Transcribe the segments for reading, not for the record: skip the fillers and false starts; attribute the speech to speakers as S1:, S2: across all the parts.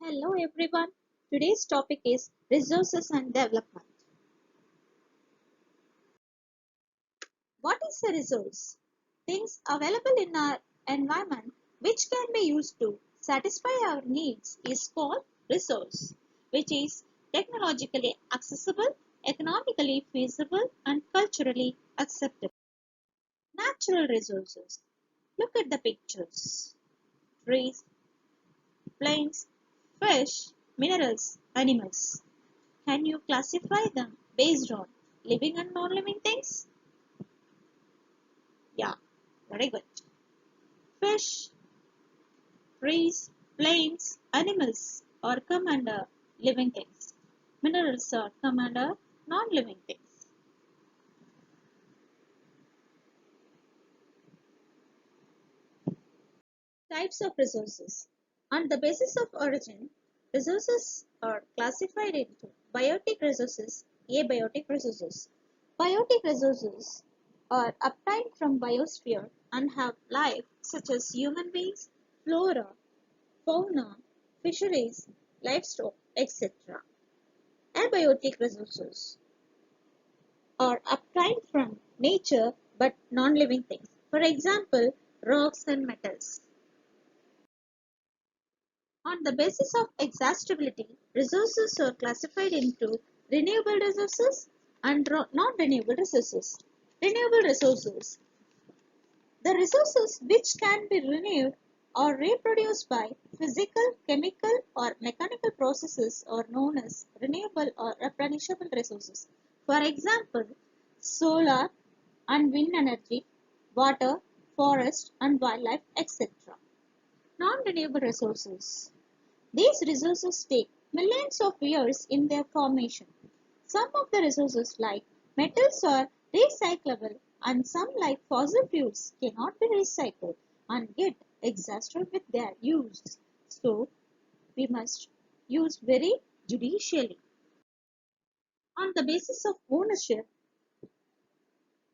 S1: Hello everyone. Today's topic is resources and development. What is a resource? Things available in our environment which can be used to satisfy our needs is called resource, which is technologically accessible, economically feasible, and culturally acceptable. Natural resources. Look at the pictures. Trees, plains, fish, minerals, animals. Can you classify them based on living and non-living things? Yeah, very good. Fish, trees, planes, animals or come under living things. Minerals are come under non-living things. Types of resources. On the basis of origin, resources are classified into biotic resources, abiotic resources. Biotic resources are obtained from biosphere and have life such as human beings, flora, fauna, fisheries, livestock, etc. Abiotic resources are obtained from nature but non-living things. For example, rocks and metals. On the basis of exhaustibility, resources are classified into renewable resources and non-renewable resources. Renewable resources. The resources which can be renewed or reproduced by physical, chemical or mechanical processes are known as renewable or replenishable resources. For example, solar and wind energy, water, forest and wildlife, etc. Non-renewable resources. These resources take millions of years in their formation. Some of the resources like metals are recyclable and some like fossil fuels cannot be recycled and get exhausted with their use. So we must use very judicially. On the basis of ownership,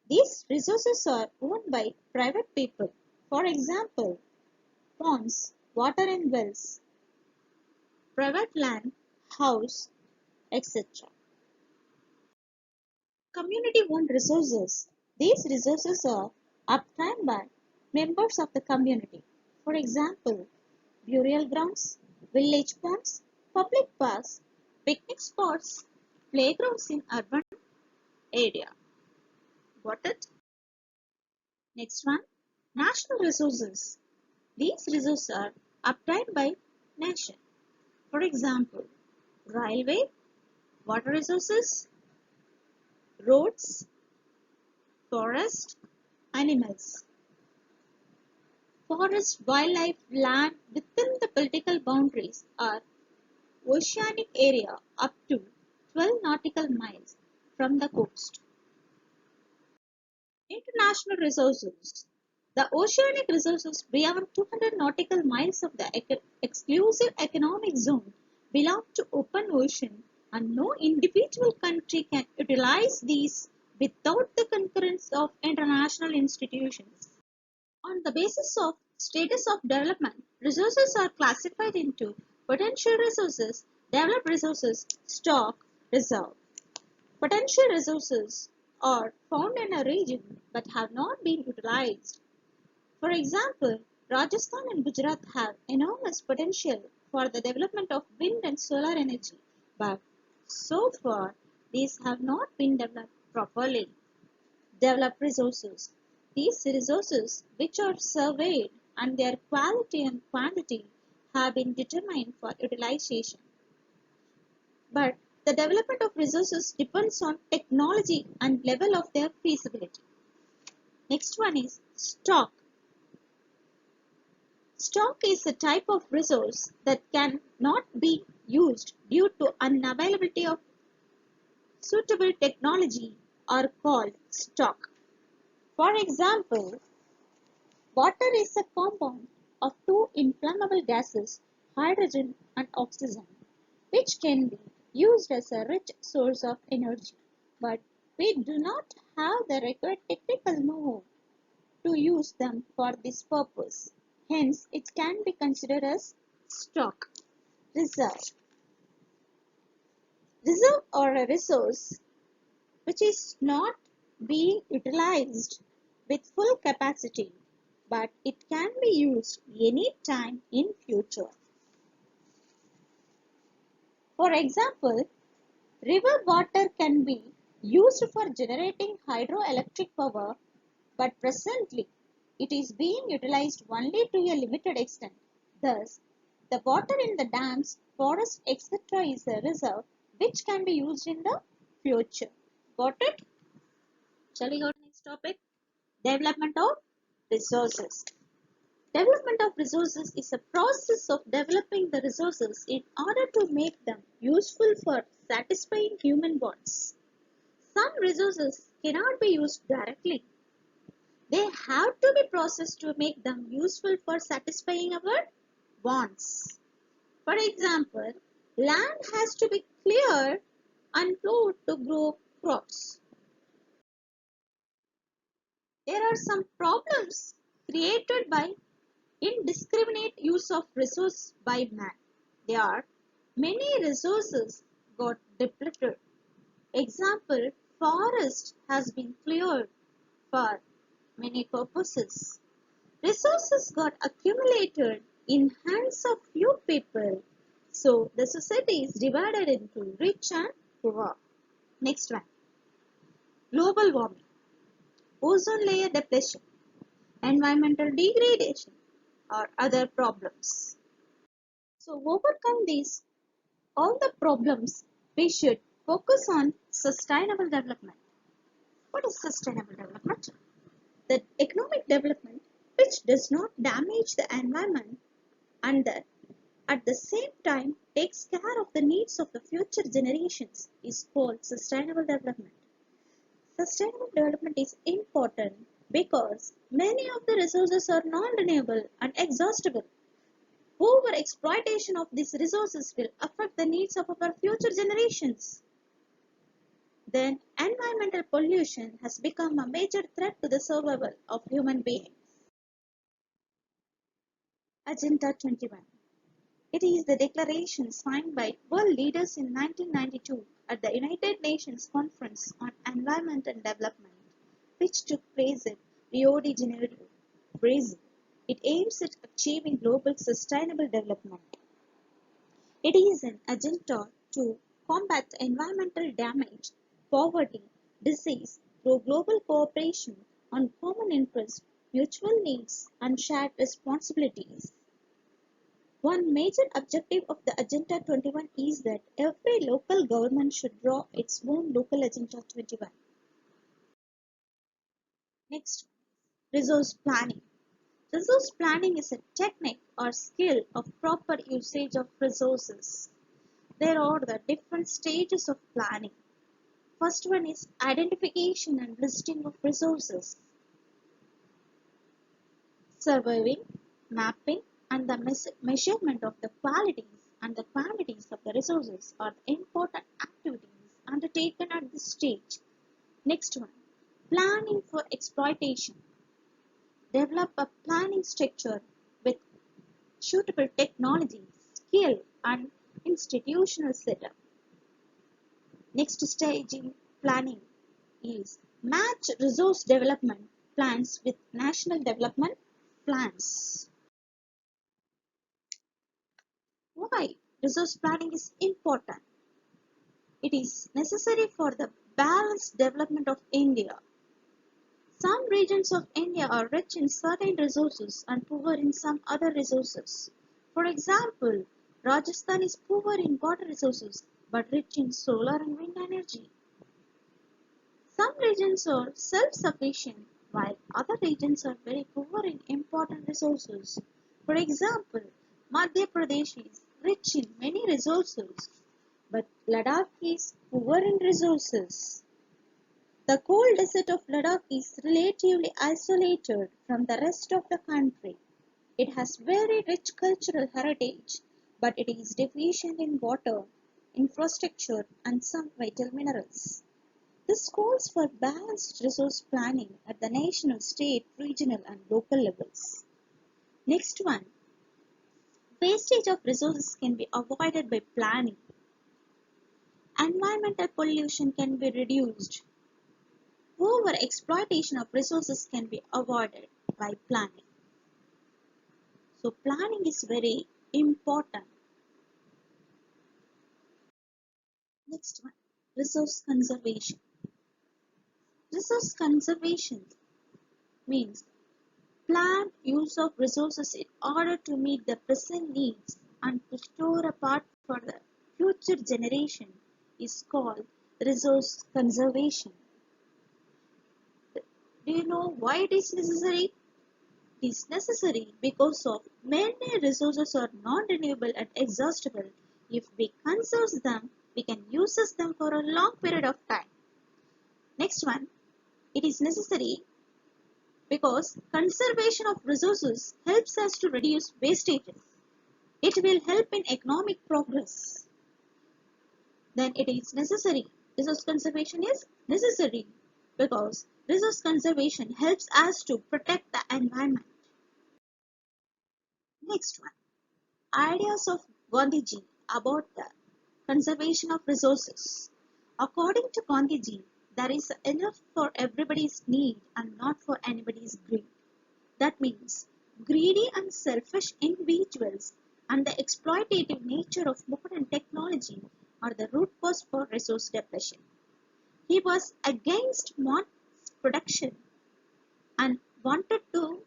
S1: these resources are owned by private people. For example, ponds, water in wells, private land, house, etc. Community-owned resources. These resources are obtained by members of the community. For example, burial grounds, village ponds, public parks, picnic spots, playgrounds in urban area. Got it? Next one, national resources. These resources are obtained by nation. For example, railway, water resources, roads, forest, animals. Forest, wildlife, land within the political boundaries are oceanic area up to 12 nautical miles from the coast. International resources. The oceanic resources beyond 200 nautical miles of the exclusive economic zone belong to open ocean and no individual country can utilize these without the concurrence of international institutions. On the basis of status of development, resources are classified into potential resources, developed resources, stock, reserve. Potential resources are found in a region but have not been utilized. For example, Rajasthan and Gujarat have enormous potential for the development of wind and solar energy, but so far these have not been developed properly. Developed resources. These resources, which are surveyed and their quality and quantity have been determined for utilization. But the development of resources depends on technology and level of their feasibility. Next one is stock. Stock is a type of resource that can not be used due to unavailability of suitable technology are called stock. For example, water is a compound of two inflammable gases, hydrogen and oxygen, which can be used as a rich source of energy. But we do not have the required technical know-how to use them for this purpose. Hence, it can be considered as stock. Reserve. Reserve or a resource which is not being utilized with full capacity, but it can be used any time in future. For example, river water can be used for generating hydroelectric power, but presently it is being utilized only to a limited extent. Thus, the water in the dams, forests, etc. is a reserve which can be used in the future. Got it? Shall we go to the next topic? Development of resources. Development of resources is a process of developing the resources in order to make them useful for satisfying human wants. Some resources cannot be used directly. They have to be processed to make them useful for satisfying our wants. For example, land has to be cleared and plowed to grow crops. There are some problems created by indiscriminate use of resources by man. There are many resources got depleted. Example, forest has been cleared for many purposes. Resources got accumulated in hands of few people. So the society is divided into rich and poor. Next one. Global warming, ozone layer depletion, environmental degradation, or other problems. So overcome these all the problems, we should focus on sustainable development. What is sustainable development? The economic development which does not damage the environment and that at the same time takes care of the needs of the future generations is called sustainable development. Sustainable development is important because many of the resources are non-renewable and exhaustible. Over-exploitation of these resources will affect the needs of our future generations. Then, environmental pollution has become a major threat to the survival of human beings. Agenda 21. It is the declaration signed by world leaders in 1992 at the United Nations Conference on Environment and Development, which took place at Rio de Janeiro, Brazil. It aims at achieving global sustainable development. It is an agenda to combat environmental damage, poverty, disease through global cooperation on common interests, mutual needs, and shared responsibilities. One major objective of the Agenda 21 is that every local government should draw its own local Agenda 21. Next, resource planning. Resource planning is a technique or skill of proper usage of resources. There are the different stages of planning. First one is identification and listing of resources. Surveying, mapping, and the measurement of the qualities and the quantities of the resources are the important activities undertaken at this stage. Next one, planning for exploitation. Develop a planning structure with suitable technology, skill, and institutional setup. Next stage in planning is match resource development plans with national development plans. Why resource planning is important? It is necessary for the balanced development of India. Some regions of India are rich in certain resources and poor in some other resources. For example, Rajasthan is poor in water resources but rich in solar and wind energy. Some regions are self-sufficient while other regions are very poor in important resources. For example, Madhya Pradesh is rich in many resources but Ladakh is poor in resources. The cold desert of Ladakh is relatively isolated from the rest of the country. It has very rich cultural heritage, but it is deficient in water, infrastructure, and some vital minerals. This calls for balanced resource planning at the national, state, regional, and local levels. Next one, Wastage of resources can be avoided by planning. Environmental pollution can be reduced. Over exploitation of resources can be avoided by planning. So planning is very important. Next one, resource conservation. Resource conservation means planned use of resources in order to meet the present needs and to store a part for the future generation is called resource conservation. Do you know why it is necessary? It is necessary because of many resources are non-renewable and exhaustible. If we conserve them, we can use them for a long period of time. Next one, it is necessary because conservation of resources helps us to reduce wastages. It will help in economic progress. Then it is necessary. Resource conservation is necessary because resource conservation helps us to protect the environment. Next one, ideas of Gandhiji about the conservation of resources. According to Gandhiji, there is enough for everybody's need and not for anybody's greed. That means greedy and selfish individuals and the exploitative nature of modern technology are the root cause for resource depletion. He was against mass production and wanted to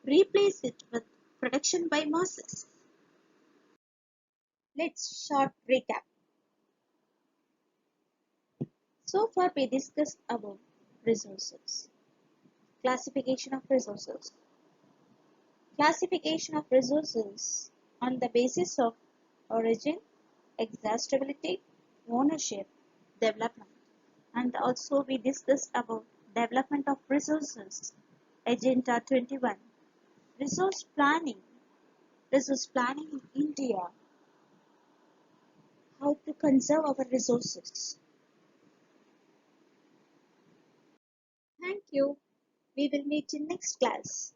S1: replace it with production by masses. Let's short recap. So far we discussed about resources. Classification of resources. Classification of resources on the basis of origin, exhaustibility, ownership, development. And also we discussed about development of resources, Agenda 21. Resource planning in India, how to conserve our resources. Thank you. We will meet in next class.